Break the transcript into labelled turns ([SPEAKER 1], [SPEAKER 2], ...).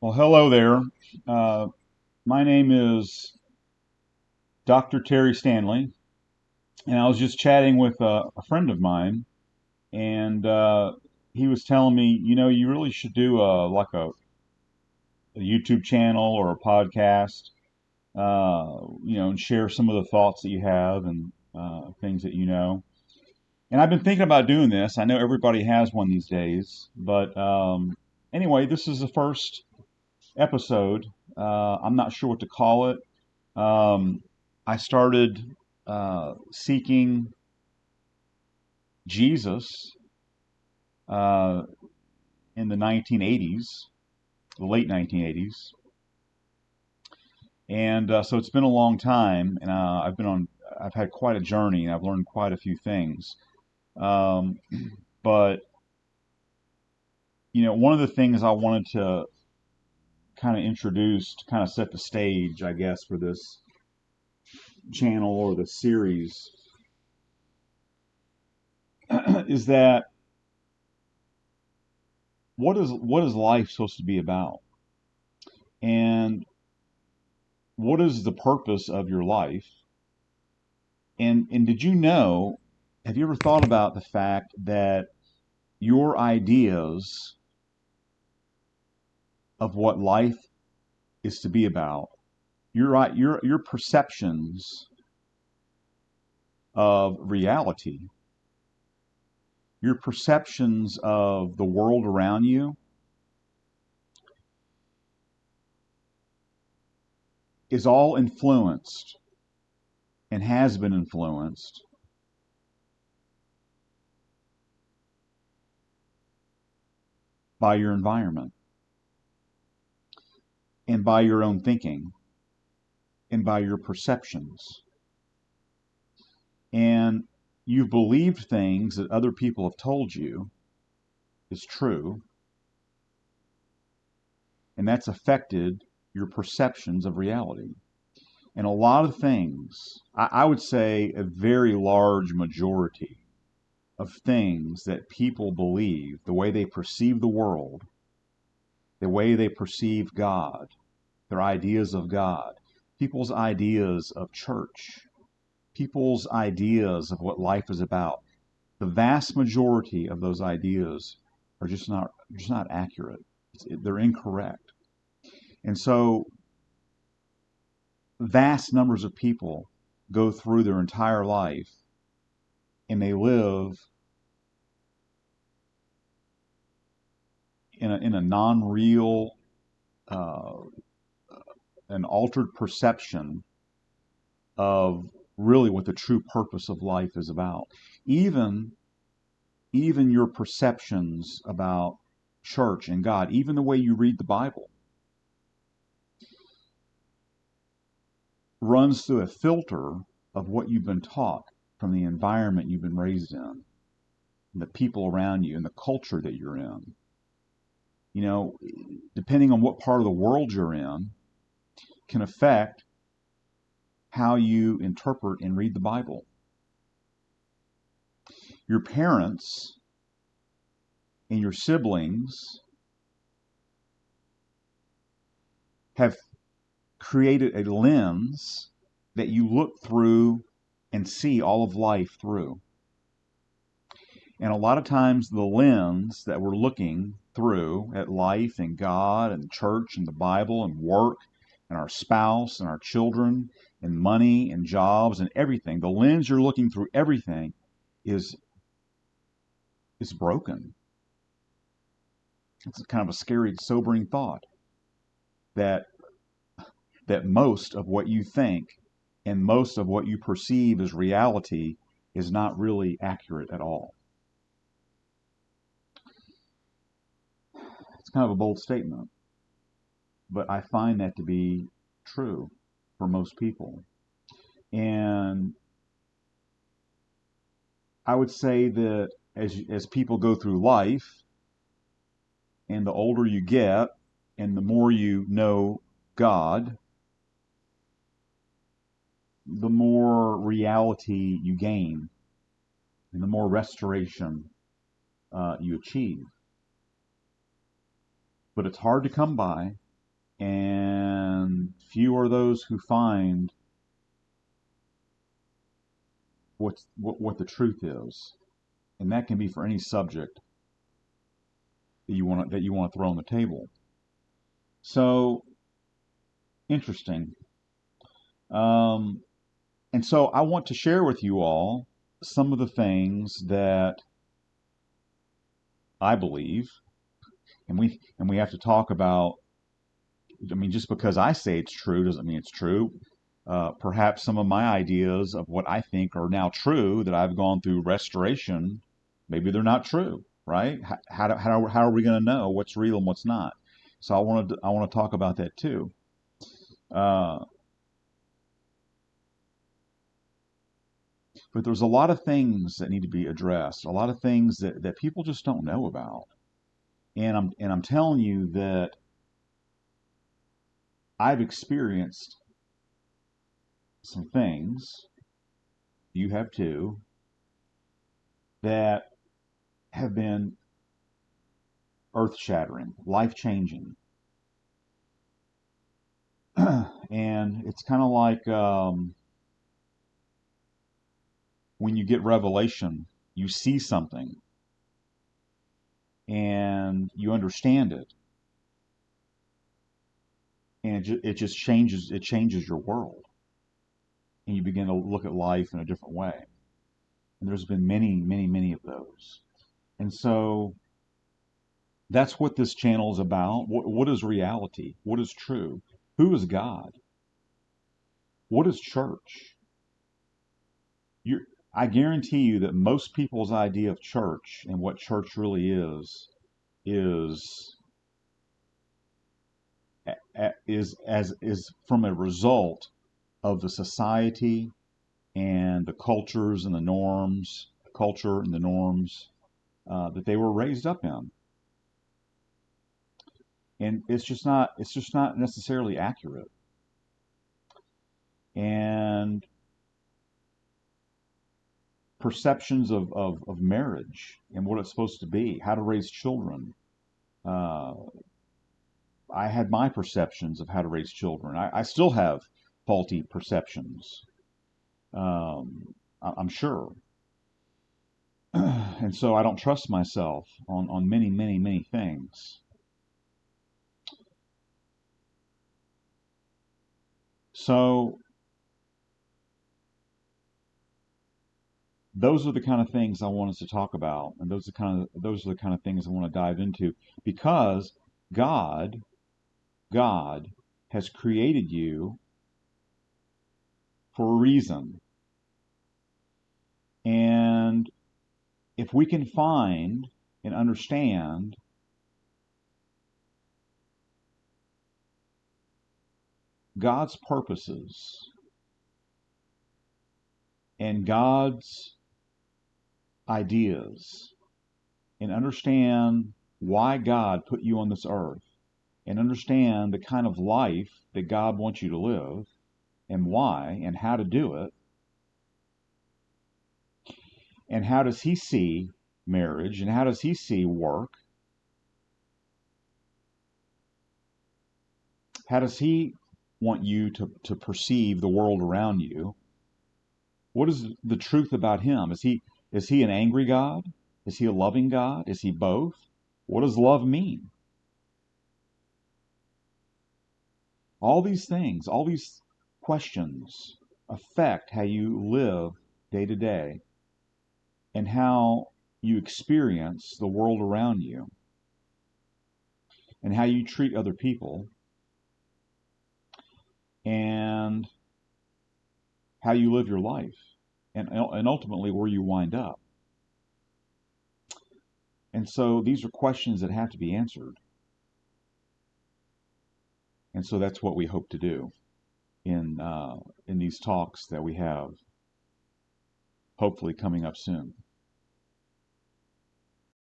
[SPEAKER 1] Well, hello there. Uh, my name is Dr. Terry Stanley, and I was just chatting with a friend of mine, and he was telling me, you really should do a YouTube channel or a podcast, and share some of the thoughts that you have and things that you know. And I've been thinking about doing this. I know everybody has one these days, but anyway, this is the first episode. I'm not sure what to call it. Um, I started seeking Jesus uh, in the 1980s, the late 1980s, and so it's been a long time. And I've had quite a journey, and I've learned quite a few things. Um, but one of the things I wanted to kind of introduce to kind of set the stage, I guess, for this channel or the series is that what is life supposed to be about? And what is the purpose of your life? And did you know, have you ever thought about the fact that your ideas of what life is to be about, your perceptions of reality, your perceptions of the world around you is all influenced and has been influenced by your environment and by your own thinking and by your perceptions. And you've believed things that other people have told you is true, and that's affected your perceptions of reality. And a lot of things, I would say a very large majority of things that people believe, the way they perceive the world, the way they perceive God, their ideas of God, people's ideas of church, people's ideas of what life is about, the vast majority of those ideas are just not accurate. They're incorrect. And so vast numbers of people go through their entire life and they live in a non-real, uh, an altered perception of really what the true purpose of life is about. Even even your perceptions about church and God, even the way you read the Bible, runs through a filter of what you've been taught from the environment you've been raised in, and the people around you, and the culture that you're in. You know, depending on what part of the world you're in, can affect how you interpret and read the Bible. Your parents and your siblings have created a lens that you look through and see all of life through. And a lot of times, the lens that we're looking through at life and God and church and the Bible and work and our spouse and our children and money and jobs and everything, the lens you're looking through everything is broken. It's kind of a scary, sobering thought that most of what you think and most of what you perceive as reality is not really accurate at all. It's kind of a bold statement, but I find that to be true for most people. And I would say that as people go through life, and the older you get, and the more you know God, the more reality you gain, and the more restoration you achieve. But it's hard to come by. and few are those who find what the truth is, and that can be for any subject that you want to throw on the table. So interesting. Um, and so I want to share with you all some of the things that I believe, and we have to talk about. I mean, just because I say it's true doesn't mean it's true. Perhaps some of my ideas of what I think are now true that I've gone through restoration, maybe they're not true, right? How are we going to know what's real and what's not? So I want to talk about that too. Uh, but there's a lot of things that need to be addressed, a lot of things that people just don't know about. And I'm telling you that I've experienced some things, you have too, that have been earth shattering, life changing. And it's kind of like when you get revelation, you see something and you understand it, and it just changes your world, and you begin to look at life in a different way. And there's been many of those. And so that's what this channel is about. What is reality? What is true? Who is God? What is church? You're, I guarantee you that most people's idea of church and what church really is is from a result of the society and the cultures and the norms, culture and the norms that they were raised up in, and it's just not necessarily accurate. And perceptions of marriage and what it's supposed to be, how to raise children. Uh, I had my perceptions of how to raise children. I still have faulty perceptions. I'm sure. And so I don't trust myself on many things. So those are the kind of things I want us to talk about, and those are the kind of things I want to dive into, because God God has created you for a reason. And if we can find and understand God's purposes and God's ideas, and understand why God put you on this earth, and understand the kind of life that God wants you to live, and why, and how to do it, and how does He see marriage, and how does He see work, how does He want you to perceive the world around you? What is the truth about Him? Is He an angry God? Is He a loving God? Is He both? What does love mean? All these things, all these questions affect how you live day to day and how you experience the world around you and how you treat other people and how you live your life, and ultimately where you wind up. And so these are questions that have to be answered. And so that's what we hope to do in these talks that we have, hopefully coming up soon.